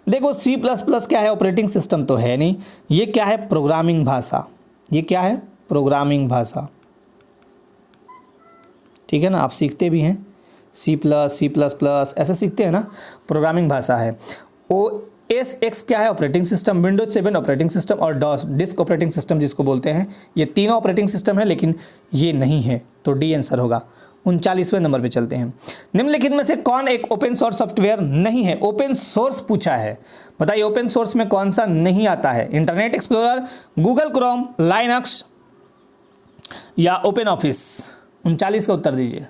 देखो, C++ क्या है? ऑपरेटिंग सिस्टम तो है नहीं। ये क्या है? प्रोग्रामिंग भाषा। ये क्या है? प्रोग्रामिंग भाषा। ठीक है ना, आप सीखते भी हैं। C++, ऐसे सीखते हैं ना, प्रोग्रामिंग भाषा है। OS X क्या है? Operating system. Windows 7 operating system और डॉस डिस्क ऑपरेटिंग सिस्टम जिसको बोलते हैं, ये तीनों ऑपरेटिंग सिस्टम है, लेकिन ये नहीं है, तो डी आंसर होगा। 39वें नंबर पे चलते हैं। निम्नलिखित में से कौन एक ओपन सोर्स सॉफ्टवेयर नहीं है? ओपन सोर्स पूछा है, बताइए ओपन सोर्स में कौन सा नहीं आता है? Internet explorer, Google Chrome, Linux या ओपन ऑफिस? 39 का उत्तर दीजिए।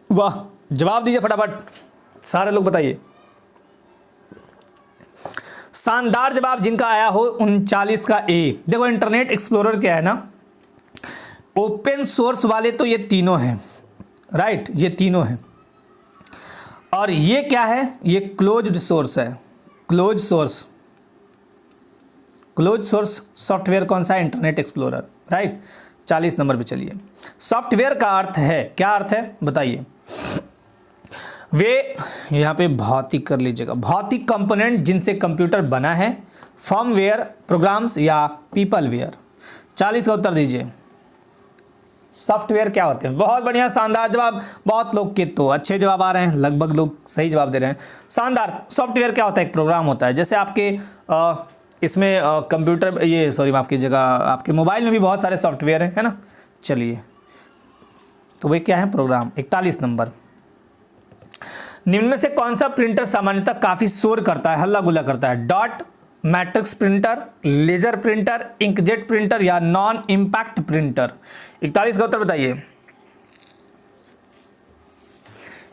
वाह, जवाब दीजिए फटाफट, सारे लोग बताइए। शानदार जवाब जिनका आया हो 39 का ए। देखो इंटरनेट एक्सप्लोरर क्या है ना, ओपन सोर्स वाले तो ये तीनों हैं, राइट, ये तीनों हैं। और ये क्या है? ये क्लोज्ड सोर्स है। क्लोज सोर्स सॉफ्टवेयर कौन सा है? Internet explorer, right. 40 नंबर पे चलिए। सॉफ्टवेयर का अर्थ है, क्या अर्थ है बताइए? वे, यहाँ पे भौतिक कर लीजिएगा, भौतिक कंपोनेंट जिनसे कंप्यूटर बना है, फर्मवेयर, प्रोग्राम्स या पीपलवेयर? 40 का उत्तर दीजिए। सॉफ्टवेयर क्या होते हैं? बहुत बढ़िया, शानदार जवाब। बहुत लोग के तो अच्छे जवाब आ रहे हैं, लगभग लोग सही जवाब दे रहे हैं। शानदार। सॉफ्टवेयर क्या होता है? एक प्रोग्राम होता है, जैसे आपके इसमें कंप्यूटर, ये सॉरी माफ़ कीजिएगा, आपके मोबाइल में भी बहुत सारे सॉफ्टवेयर हैं, है ना। चलिए, तो वे क्या है? प्रोग्राम। 41 नंबर। निम्न में से कौन सा प्रिंटर सामान्यतः काफ़ी शोर करता है, हल्ला गुल्ला करता है? Dot, matrix printer, laser printer, inkjet printer या नॉन इम्पैक्ट प्रिंटर? 41 का उत्तर बताइए।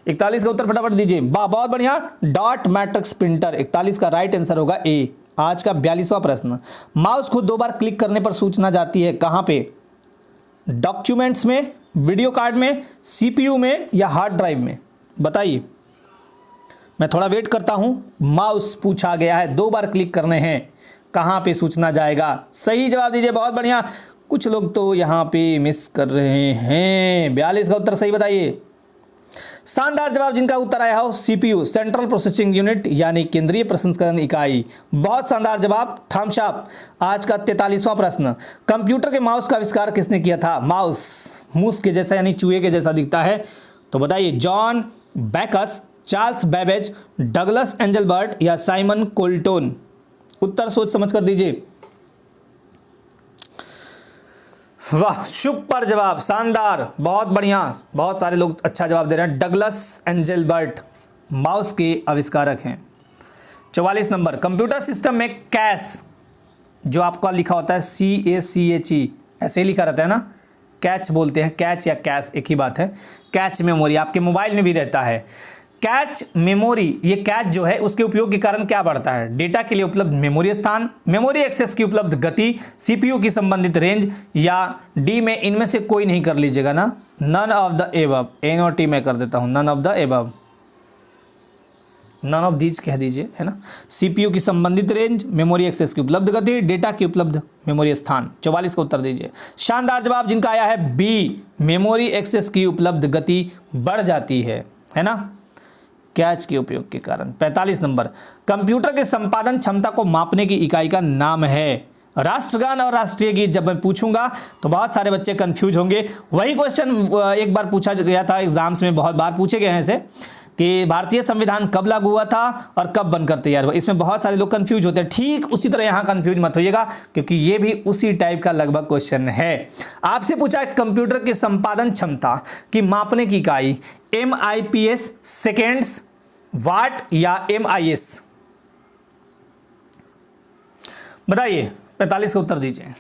41 का उत्तर फटाफट दीजिए। वाह, बहुत बढ़िया, डॉट मैट्रिक्स प्रिंटर। 41 का राइट आंसर होगा ए। आज का 42वां प्रश्न। माउस को 2 बार क्लिक करने पर सूचना जाती है, कहां पे? डॉक्यूमेंट्स में, वीडियो कार्ड में, सीपीयू में या हार्ड ड्राइव में? बताइए, मैं थोड़ा वेट करता हूं। माउस पूछा गया है, 2 बार क्लिक करने हैं, कहां पे सूचना जाएगा? सही जवाब दीजिए, बहुत बढ़िया। कुछ लोग तो यहां पे मिस कर रहे हैं। 42 का उत्तर सही बताइए। शानदार जवाब जिनका उत्तर आया हो सीपीयू, सेंट्रल प्रोसेसिंग यूनिट, यानी केंद्रीय प्रसंस्करण इकाई। बहुत शानदार जवाब, थम्स अप। आज का 43वां प्रश्न। कंप्यूटर के माउस का आविष्कार किसने किया था? माउस मूस के जैसा यानी चूहे के जैसा दिखता है, तो बताइए John Bacchus, Charles Babbage, Douglas Engelbart या साइमन कोल्टन? उत्तर सोच समझ कर दीजिए। वाह, सुपर जवाब, शानदार, बहुत बढ़िया, बहुत सारे लोग अच्छा जवाब दे रहे हैं। डगलस एंजलबर्ट माउस के आविष्कारक हैं। 44 नंबर। कंप्यूटर सिस्टम में कैश, जो आपका लिखा होता है CACHE, ऐसे ही लिखा रहता है ना, कैच बोलते हैं, कैच या कैश एक ही बात है। कैच मेमोरी आपके मोबाइल में भी रहता है। कैच मेमोरी, ये कैच जो है उसके उपयोग के कारण क्या बढ़ता है? डेटा के लिए उपलब्ध मेमोरी स्थान, मेमोरी एक्सेस की उपलब्ध गति, सीपीयू की संबंधित रेंज या डी में इनमें से कोई नहीं कर लीजिएगा ना, none of the above. N और टी में कर देता हूं, none of the above, none of these कह दीजिए, है ना। सीपीयू की संबंधित रेंज, मेमोरी एक्सेस की उपलब्ध गति, डेटा की उपलब्ध मेमोरी स्थान। 44 का उत्तर दीजिए। शानदार जवाब जिनका आया है बी, मेमोरी एक्सेस की उपलब्ध गति बढ़ जाती है ना, कैच के उपयोग के कारण। 45 नंबर। कंप्यूटर के संपादन क्षमता को मापने की इकाई का नाम है? राष्ट्रगान और राष्ट्रीय गीत जब मैं पूछूंगा तो बहुत सारे बच्चे कंफ्यूज होंगे। वही क्वेश्चन एक बार पूछा गया था एग्जाम्स में, बहुत बार पूछे गए हैं ऐसे, कि भारतीय संविधान कब लागू हुआ था और कब बनकर तैयार हुआ। इसमें बहुत सारे लोग कंफ्यूज होते हैं। ठीक उसी तरह यहाँ कंफ्यूज मत होइएगा, क्योंकि ये भी उसी टाइप का लगभग क्वेश्चन है। आपसे पूछा है कंप्यूटर की संपादन क्षमता की मापने की इकाई, MIPS सेकेंड्स, वाट या MIS? बताइए, 45 का उत्तर दीजिए।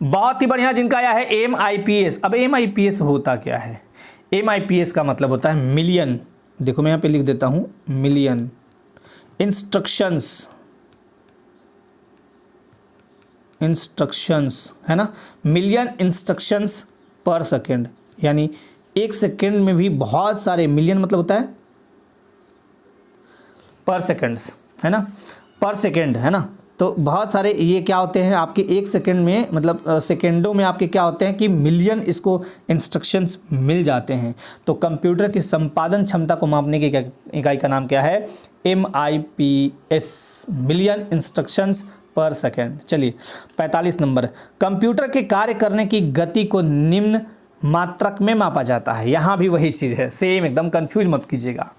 बहुत ही बढ़िया, जिनका आया है MIPS। अब MIPS होता क्या है? MIPS का मतलब होता है मिलियन, देखो मैं यहाँ पे लिख देता हूँ, मिलियन इंस्ट्रक्शंस है ना, मिलियन इंस्ट्रक्शंस पर सेकेंड, यानी एक सेकेंड में भी बहुत सारे, मिलियन मतलब होता है पर सेकेंड्स, है ना, पर सेकेंड, है ना। तो बहुत सारे ये क्या होते हैं आपके एक सेकेंड में, मतलब सेकेंडों में आपके क्या होते हैं कि मिलियन इसको इंस्ट्रक्शंस मिल जाते हैं। तो कंप्यूटर की संपादन क्षमता को मापने की इकाई का नाम क्या है? MIPS, मिलियन इंस्ट्रक्शंस पर सेकेंड। चलिए 45 नंबर, कंप्यूटर के कार्य करने की गति को निम्न मात्रक में मापा जाता है। यहाँ भी वही चीज़ है, सेम एकदम, कंफ्यूज मत कीजिएगा।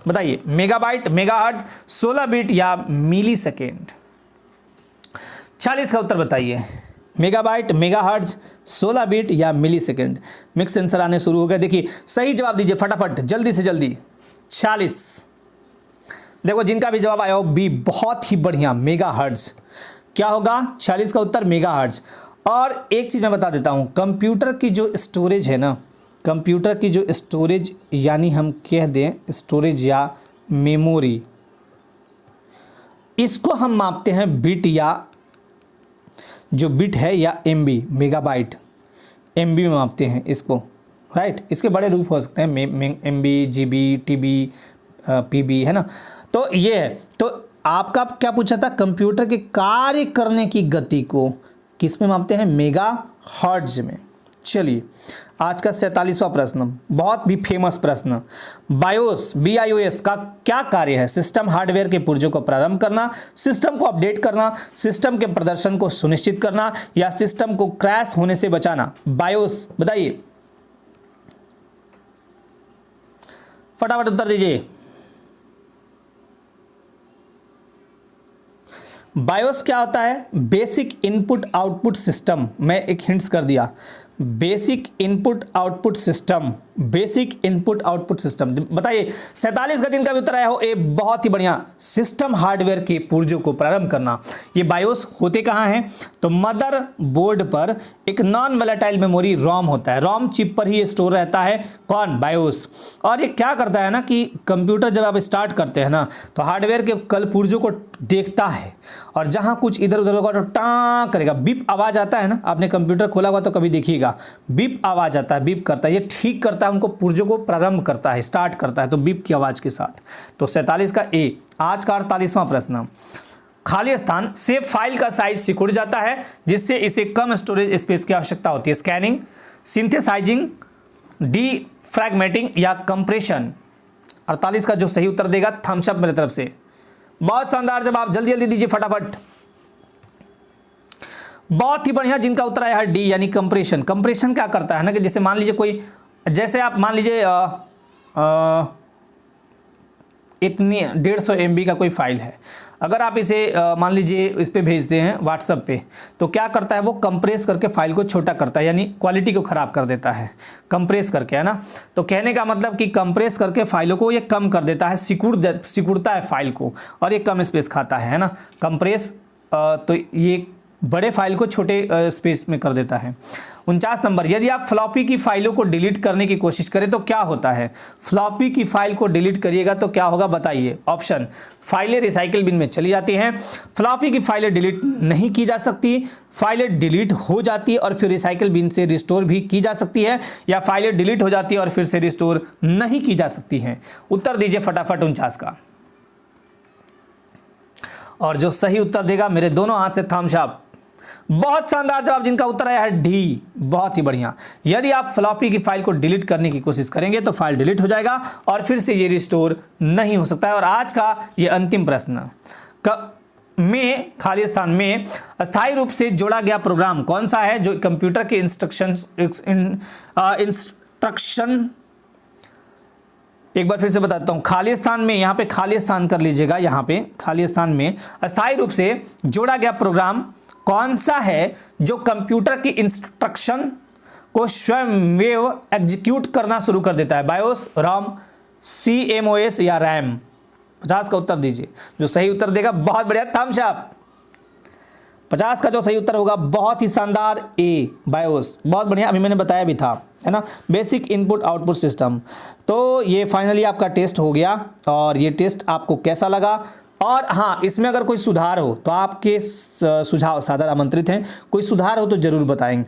बताइए, मेगाबाइट, मेगाहर्ट्ज, 16 बिट या मिली सेकेंड। 40 का उत्तर बताइए, मेगाबाइट, मेगाहर्ट्ज, 16 बिट या मिली सेकेंड। मिक्स आंसर आने शुरू हो गए। देखिए सही जवाब दीजिए फटाफट, जल्दी से जल्दी। 40, देखो जिनका भी जवाब आया हो बी, बहुत ही बढ़िया, मेगाहर्ट्ज। क्या होगा 46 का उत्तर, मेगाहर्ट्ज। और एक चीज़ मैं बता देता हूँ, कंप्यूटर की जो स्टोरेज है ना, कंप्यूटर की जो स्टोरेज यानी हम कह दें स्टोरेज या मेमोरी, इसको हम मापते हैं बिट, या जो बिट है या एमबी, मेगाबाइट एमबी में मापते हैं इसको, राइट। इसके बड़े रूप हो सकते हैं, एमबी, जीबी, टीबी, पीबी, है ना। तो ये है। तो आपका क्या पूछा था, कंप्यूटर के कार्य करने की गति को किस में मापते हैं, मेगाहर्ट्ज में। चलिए आज का 47वां प्रश्न, बहुत भी फेमस प्रश्न, बायोस, BIOS का क्या कार्य है। सिस्टम हार्डवेयर के पुर्जों को प्रारंभ करना, सिस्टम को अपडेट करना, सिस्टम के प्रदर्शन को सुनिश्चित करना, या सिस्टम को क्रैश होने से बचाना। बायोस बताइए, फटाफट उत्तर दीजिए। बायोस क्या होता है, बेसिक इनपुट आउटपुट सिस्टम। मैं एक हिंट्स कर दिया, basic input output system, basic input output system. बताइए 47 का जिनका भी उत्तर आया हो ए, बहुत ही बढ़िया, सिस्टम हार्डवेयर के पुर्जों को प्रारंभ करना। ये बायोस होते कहाँ हैं, तो मदर बोर्ड पर एक नॉन वोलेटाइल मेमोरी रोम होता है, रोम चिप पर ही स्टोर रहता है, कौन, बायोस। और ये क्या करता है ना कि कंप्यूटर जब आप स्टार्ट करते हैं ना, तो हार्डवेयर के कल पुर्जों को देखता है, और जहाँ कुछ इधर उधर होगा तो टाँ करेगा, बीप आवाज़ आता है ना, आपने कंप्यूटर खोला हुआ तो कभी देखिएगा, बीप आवाज़ आता है, बीप करता है, ये ठीक करता है, उनको पुर्जों को प्रारंभ करता है, स्टार्ट करता है, तो बीप की आवाज़ के साथ। तो 47 का ए। आज का 48वां प्रश्न, खाली स्थान से फाइल का साइज सिकुड़ जाता है जिससे इसे कम स्टोरेज स्पेस की आवश्यकता होती है। स्कैनिंग, सिंथेसाइजिंग, डीफ्रैगमेंटिंग या कंप्रेशन। 48 का जो सही उत्तर देगा थम्स अप मेरे तरफ से। बहुत शानदार जवाब, जल्दी जल्दी दीजिए फटाफट। बहुत ही बढ़िया, जिनका उत्तर आया है डी यानी कंप्रेशन। कंप्रेशन क्या करता है ना कि जैसे मान लीजिए कोई, जैसे आप मान लीजिए इतनी 150 MB का कोई फाइल है, अगर आप इसे मान लीजिए इस पे भेजते हैं व्हाट्सएप पे, तो क्या करता है वो कंप्रेस करके फाइल को छोटा करता है, यानी क्वालिटी को ख़राब कर देता है कंप्रेस करके, है ना। तो कहने का मतलब कि कंप्रेस करके फाइलों को ये कम कर देता है, सिकुड़ता है फाइल को, और ये कम स्पेस खाता है ना कंप्रेस। तो ये बड़े फाइल को छोटे स्पेस में कर देता है। 49 नंबर, यदि आप फ्लॉपी की फाइलों को डिलीट करने की कोशिश करें तो क्या होता है। फ्लॉपी की फाइल को डिलीट करिएगा तो क्या होगा बताइए। ऑप्शन, फाइलें रिसाइकिल बिन में चली जाती हैं, फ्लॉपी की फाइलें डिलीट नहीं की जा सकती, फाइलें डिलीट हो जाती है और फिर रिसाइकिल बिन से रिस्टोर भी की जा सकती है, या फाइलें डिलीट हो जाती है और फिर से रिस्टोर नहीं की जा सकती हैं। उत्तर दीजिए फटाफट 49 का। और जो सही उत्तर देगा मेरे दोनों हाथ से थम्स अप। बहुत शानदार जवाब, जिनका उत्तर आया है डी, बहुत ही बढ़िया। यदि आप फ्लॉपी की फाइल को डिलीट करने की कोशिश करेंगे तो फाइल डिलीट हो जाएगा और फिर से ये रिस्टोर नहीं हो सकता है। और आज का ये अंतिम प्रश्न, में खाली स्थान में अस्थायी रूप से जोड़ा गया प्रोग्राम कौन सा है जो कंप्यूटर के इंस्ट्रक्शन एक बार फिर से बताता हूं, खाली स्थान में, यहाँ पे खाली स्थान कर लीजिएगा, यहाँ पे खाली स्थान में अस्थायी रूप से जोड़ा गया प्रोग्राम कौन सा है जो कंप्यूटर की इंस्ट्रक्शन को स्वयं एग्जीक्यूट करना शुरू कर देता है। बायोस, रोम, CMOS या रैम। 50 का उत्तर दीजिए। जो सही उत्तर देगा बहुत बढ़िया, थम्स अप। 50 का जो सही उत्तर होगा बहुत ही शानदार, ए, बायोस। बहुत बढ़िया, अभी मैंने बताया भी था, है ना, बेसिक इनपुट आउटपुट सिस्टम। तो ये फाइनली आपका टेस्ट हो गया, और ये टेस्ट आपको कैसा लगा, और हाँ इसमें अगर कोई सुधार हो तो आपके सुझाव सादर आमंत्रित हैं, कोई सुधार हो तो ज़रूर बताएंगे।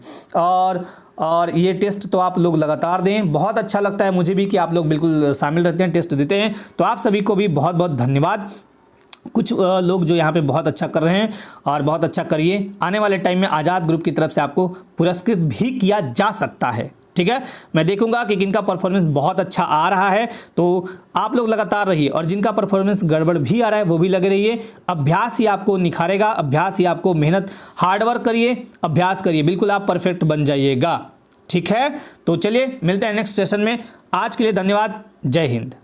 और ये टेस्ट तो आप लोग लगातार दें, बहुत अच्छा लगता है मुझे भी कि आप लोग बिल्कुल शामिल रहते हैं, टेस्ट देते हैं। तो आप सभी को भी बहुत बहुत धन्यवाद। कुछ लोग जो यहाँ पे बहुत अच्छा कर रहे हैं, और बहुत अच्छा करिए। आने वाले टाइम में आज़ाद ग्रुप की तरफ से आपको पुरस्कृत भी किया जा सकता है। ठीक है, मैं देखूंगा कि किनका परफॉर्मेंस बहुत अच्छा आ रहा है, तो आप लोग लगातार रहिए, और जिनका परफॉर्मेंस गड़बड़ भी आ रहा है वो भी लगे रहिए। अभ्यास ही आपको निखारेगा, अभ्यास ही आपको मेहनत, हार्डवर्क करिए, अभ्यास करिए, बिल्कुल आप परफेक्ट बन जाइएगा। ठीक है, तो चलिए मिलते हैं नेक्स्ट सेशन में। आज के लिए धन्यवाद। जय हिंद।